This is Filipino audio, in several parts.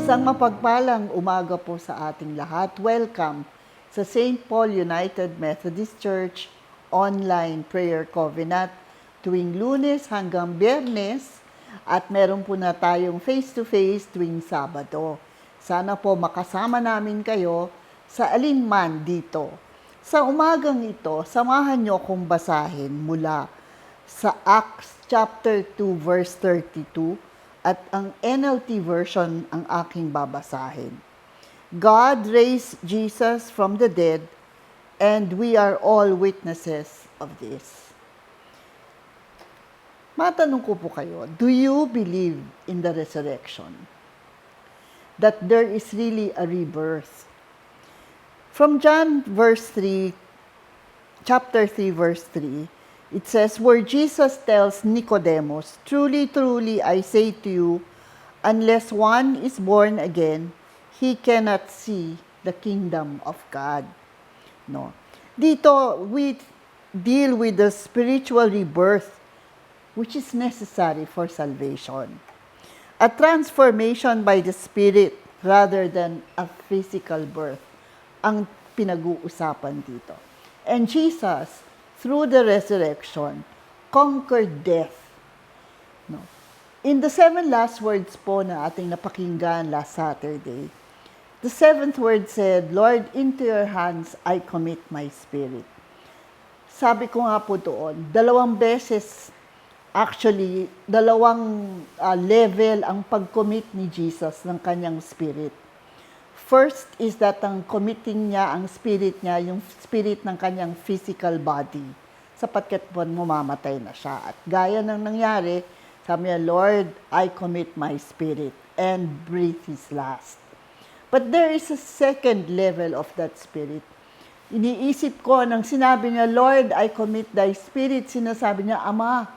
Isang mapagpalang umaga po sa ating lahat. Welcome sa St. Paul United Methodist Church Online Prayer Covenant tuwing Lunes hanggang Biyernes at meron po na tayong face-to-face tuwing Sabado. Sana po makasama namin kayo sa alinman dito. Sa umagang ito, samahan niyo akong basahin mula sa Acts chapter 2 verse 32 at ang NLT version ang aking babasahin. God raised Jesus from the dead, and we are all witnesses of this. Matanong ko po kayo, do you believe in the resurrection? That there is really a rebirth? From John chapter 3 verse 3, it says, where Jesus tells Nicodemus, truly, truly, I say to you, unless one is born again, he cannot see the kingdom of God. No. Dito, we deal with the spiritual rebirth, which is necessary for salvation. A transformation by the Spirit rather than a physical birth ang pinag-uusapan dito. And Jesus, through the resurrection, conquered death. No. In the 7 last words po na ating napakinggan last Saturday, the 7th word said, Lord, into your hands I commit my spirit. Sabi ko nga po doon, 2 beses, actually, 2 level ang pag-commit ni Jesus ng kanyang spirit. First is that ang committing niya, ang spirit niya, yung spirit ng kanyang physical body, sapagkat po mamamatay na siya. At gaya ng nangyari, sabi niya, Lord, I commit my spirit, and breathe his last. But there is a second level of that spirit. Iniisip ko, nang sinabi niya, Lord, I commit thy spirit, sinasabi niya, Ama,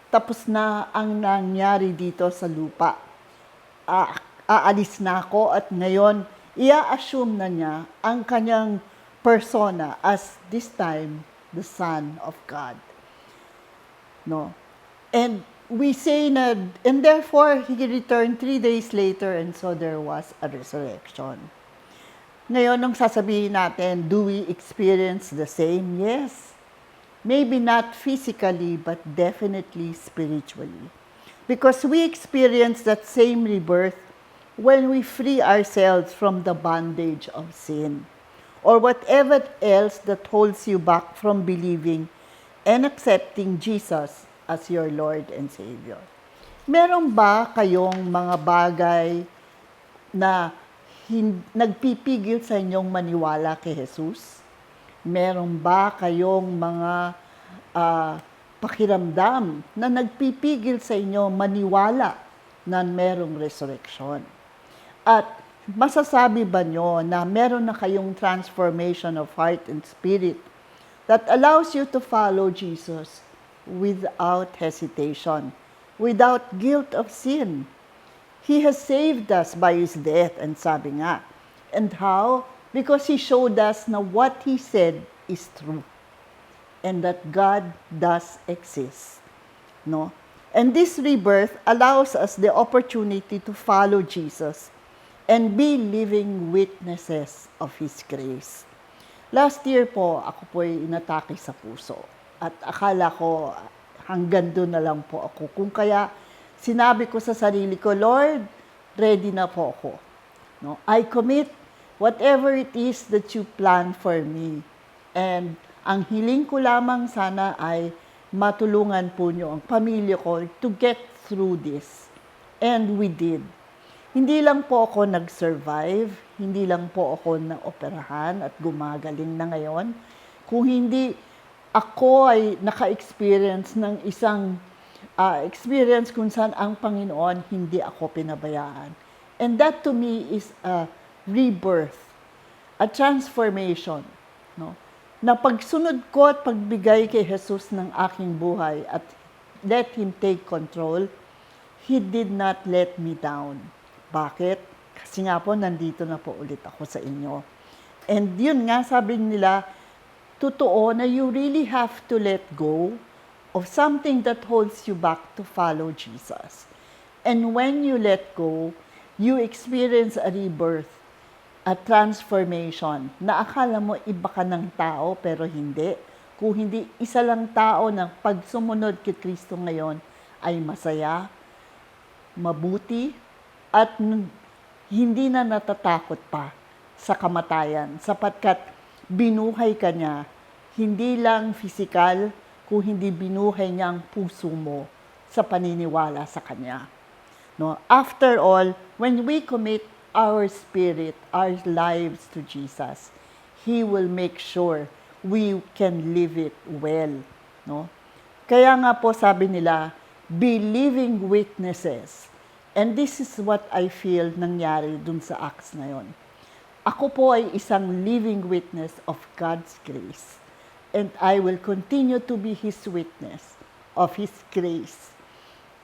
tapos na ang nangyari dito sa lupa. Aalis na ako at ngayon, i-assume na niya ang kanyang persona as this time, the Son of God. No? And we say na, and therefore, he returned 3 days later and so there was a resurrection. Ngayon, nung sasabihin natin, do we experience the same? Yes. Maybe not physically, but definitely spiritually. Because we experience that same rebirth when we free ourselves from the bondage of sin or whatever else that holds you back from believing and accepting Jesus as your Lord and Savior. Meron ba kayong mga bagay na nagpipigil sa inyong maniwala kay Jesus? Meron ba kayong mga pakiramdam na nagpipigil sa inyo maniwala na merong resurrection? At masasabi ba nyo na meron na kayong transformation of heart and spirit that allows you to follow Jesus without hesitation, without guilt of sin? He has saved us by His death, and sabi nga. And how? Because He showed us na what He said is true and that God does exist. No? And this rebirth allows us the opportunity to follow Jesus and be living witnesses of His grace. Last year po, ako po'y inatake sa puso. At akala ko, hanggang doon na lang po ako. Kung kaya, sinabi ko sa sarili ko, Lord, ready na po ako. No? I commit whatever it is that you plan for me. And ang hiling ko lamang sana ay matulungan po niyo ang pamilya ko to get through this. And we did. Hindi lang po ako nag-survive, hindi lang po ako na-operahan at gumagaling na ngayon. Kung hindi ako ay naka-experience ng isang experience kung saan ang Panginoon hindi ako pinabayaan. And that to me is a rebirth, a transformation. No? Na pagsunod ko at pagbigay kay Jesus ng aking buhay at let Him take control, He did not let me down. Bakit? Kasi nga po, nandito na po ulit ako sa inyo. And yun nga, sabi nila, totoo na you really have to let go of something that holds you back to follow Jesus. And when you let go, you experience a rebirth, a transformation, na akala mo iba ka ng tao pero hindi. Kung hindi isa lang tao ng pagsumunod kay Kristo ngayon ay masaya, mabuti, at hindi na natatakot pa sa kamatayan sapagkat binuhay ka niya, hindi lang pisikal, kung hindi binuhay niya ang puso mo sa paniniwala sa Kanya. No? After all, when we commit our spirit, our lives to Jesus, He will make sure we can live it well. No? Kaya nga po sabi nila, be living witnesses. And this is what I feel nangyari dun sa Acts na yon. Ako po ay isang living witness of God's grace. And I will continue to be His witness of His grace.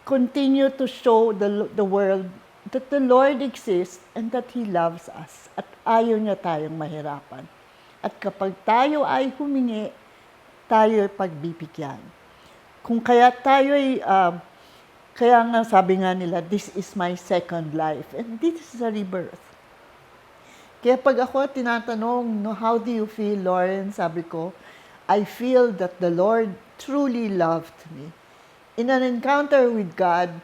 Continue to show the world that the Lord exists and that He loves us. At ayaw niya tayong mahirapan. At kapag tayo ay humingi, tayo ay pagbibigyan. Kung kaya tayo ay, kaya nga sabi nga nila, this is my second life. And this is a rebirth. Kaya pag ako tinatanong, no, how do you feel, Lauren? Sabi ko, I feel that the Lord truly loved me. In an encounter with God,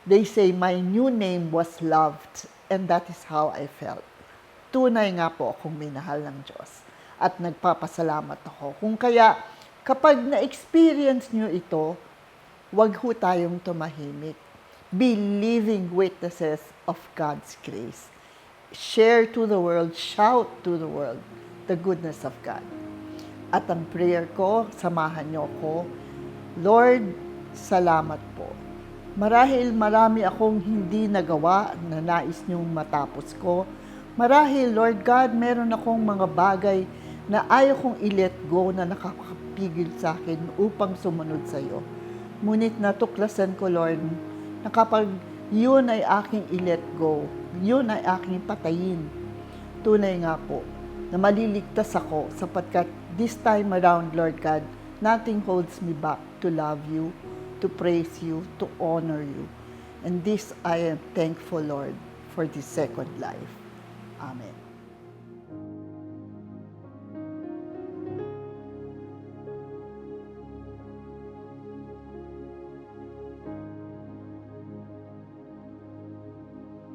they say, my new name was loved. And that is how I felt. Tunay nga po akong minahal ng Diyos. At nagpapasalamat ako. Kung kaya, kapag na-experience nyo ito, wag ho tayong tumahimik. Be living witnesses of God's grace. Share to the world, shout to the world the goodness of God. At ang prayer ko, samahan nyo ko, Lord, salamat po. Marahil marami akong hindi nagawa na nais niyong matapos ko. Marahil, Lord God, meron akong mga bagay na ayaw kong i-let go na nakakapigil sa akin upang sumunod sa iyo. Ngunit natuklasan ko, Lord, na kapag yun ay aking i-let go, yun ay aking patayin. Tunay nga po na maliligtas ako sapagkat this time around, Lord God, nothing holds me back to love you, to praise you, to honor you. And this I am thankful, Lord, for this second life. Amen.